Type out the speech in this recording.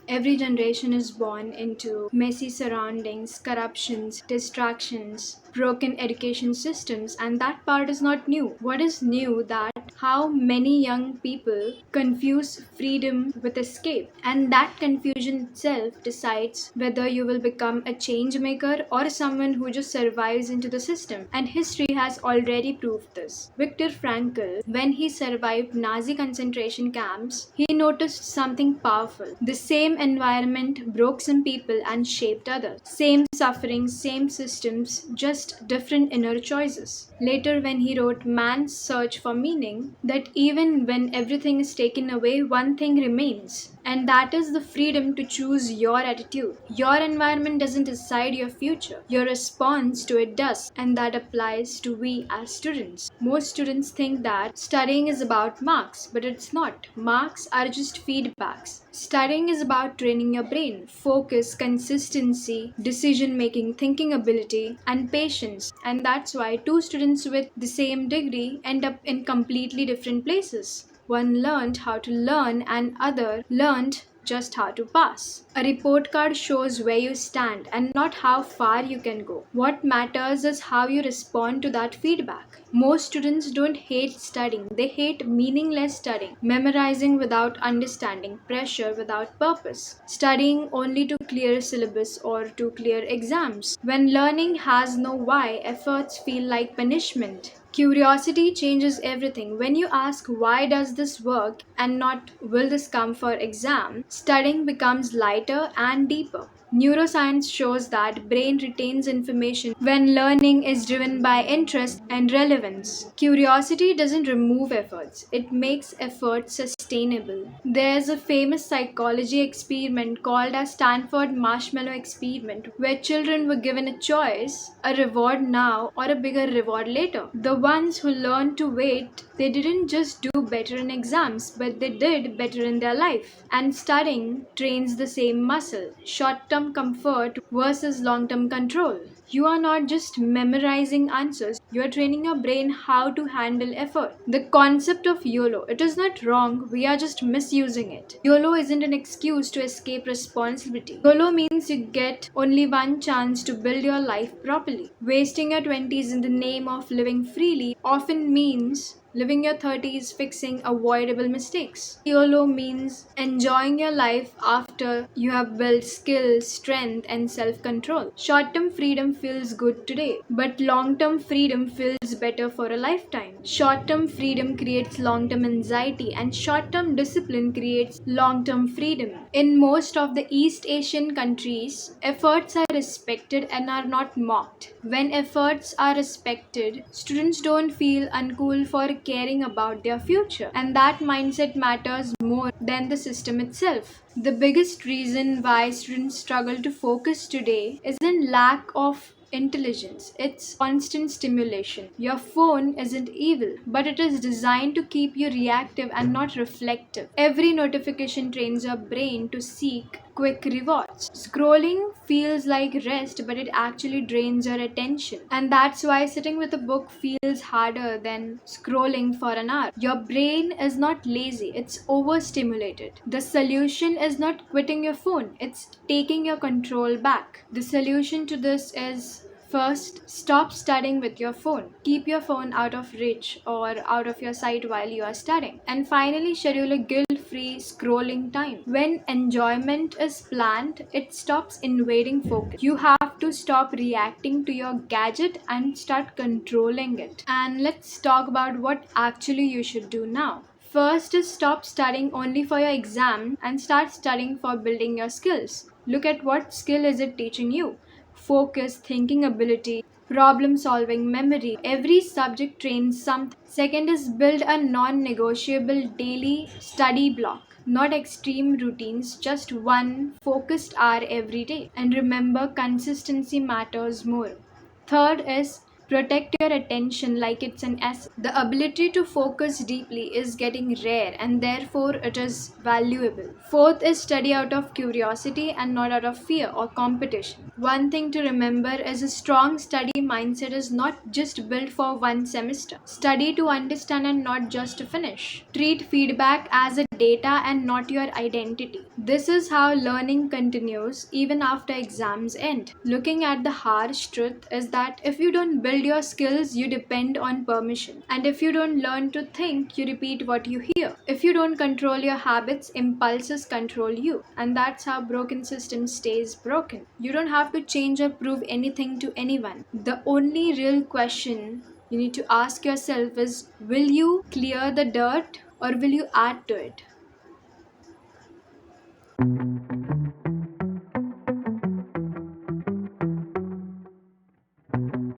Every generation is born into messy surroundings, corruptions, distractions, broken education systems, and that part is not new. What is new that how many young people confuse freedom with escape, and that confusion itself decides whether you will become a change maker or someone who just survives into the system. And history has already proved this. Viktor Frankl, when he survived Nazi concentration camps, he noticed something powerful. The same environment broke some people and shaped others. Same suffering, same systems, just different inner choices. Later, when he wrote Man's Search for Meaning, that even when everything is taken away, one thing remains. And that is the freedom to choose your attitude. Your environment doesn't decide your future. Your response to it does. And that applies to we as students. Most students think that studying is about marks, but it's not. Marks are just feedbacks. Studying is about training your brain, focus, consistency, decision making, thinking ability, and patience. And that's why two students with the same degree end up in completely different places. One learned how to learn, and other learned just how to pass. A report card shows where you stand and not how far you can go. What matters is how you respond to that feedback. Most students don't hate studying, they hate meaningless studying, memorizing without understanding, pressure without purpose, studying only to clear syllabus or to clear exams. When learning has no why, efforts feel like punishment. Curiosity changes everything. When you ask why does this work and not will this come for exam, studying becomes lighter and deeper. Neuroscience shows that brain retains information when learning is driven by interest and relevance. Curiosity doesn't remove efforts, it makes effort sustainable. There's a famous psychology experiment called a Stanford marshmallow experiment where children were given a choice, a reward now or a bigger reward later. The ones who learned to wait, they didn't just do better in exams, but they did better in their life. And studying trains the same muscle, short-term comfort versus long-term control. You are not just memorizing answers, you are training your brain how to handle effort. The concept of YOLO, it is not wrong, we are just misusing it. YOLO isn't an excuse to escape responsibility. YOLO means you get only one chance to build your life properly. Wasting your 20s in the name of living freely often means living your 30s fixing avoidable mistakes. YOLO means enjoying your life after you have built skill, strength, and self control. Short term freedom feels good today, but long term freedom feels better for a lifetime. Short term freedom creates long term anxiety, and short term discipline creates long term freedom. In most of the East Asian countries, efforts are respected and are not mocked. When efforts are respected, students don't feel uncool for caring about their future, and that mindset matters more than the system itself. The biggest reason why students struggle to focus today isn't lack of intelligence, it's constant stimulation. Your phone isn't evil, but it is designed to keep you reactive and not reflective. Every notification trains your brain to seek quick rewards. Scrolling feels like rest, but it actually drains your attention. And that's why sitting with a book feels harder than scrolling for an hour. Your brain is not lazy, it's overstimulated. The solution is not quitting your phone, it's taking your control back. The solution to this is first, stop studying with your phone. Keep your phone out of reach or out of your sight while you are studying. And finally, schedule a guilt-free scrolling time. When enjoyment is planned, it stops invading focus. You have to stop reacting to your gadget and start controlling it. And let's talk about what actually you should do now. First is stop studying only for your exam and start studying for building your skills. Look at what skill is it teaching you. Focus, thinking ability, problem solving, memory. Every subject trains something. Second is build a non negotiable daily study block. Not extreme routines, just one focused hour every day. And remember, consistency matters more. Third is protect your attention like it's an asset. The ability to focus deeply is getting rare and therefore it is valuable. Fourth is study out of curiosity and not out of fear or competition. One thing to remember is a strong study mindset is not just built for one semester. Study to understand and not just to finish. Treat feedback as a data and not your identity. This is how learning continues even after exams end. Looking at the harsh truth is that if you don't build your skills, you depend on permission. And if you don't learn to think, you repeat what you hear. If you don't control your habits, impulses control you. And that's how broken system stays broken. You don't have to change or prove anything to anyone. The only real question you need to ask yourself is, will you clear the dirt or will you add to it?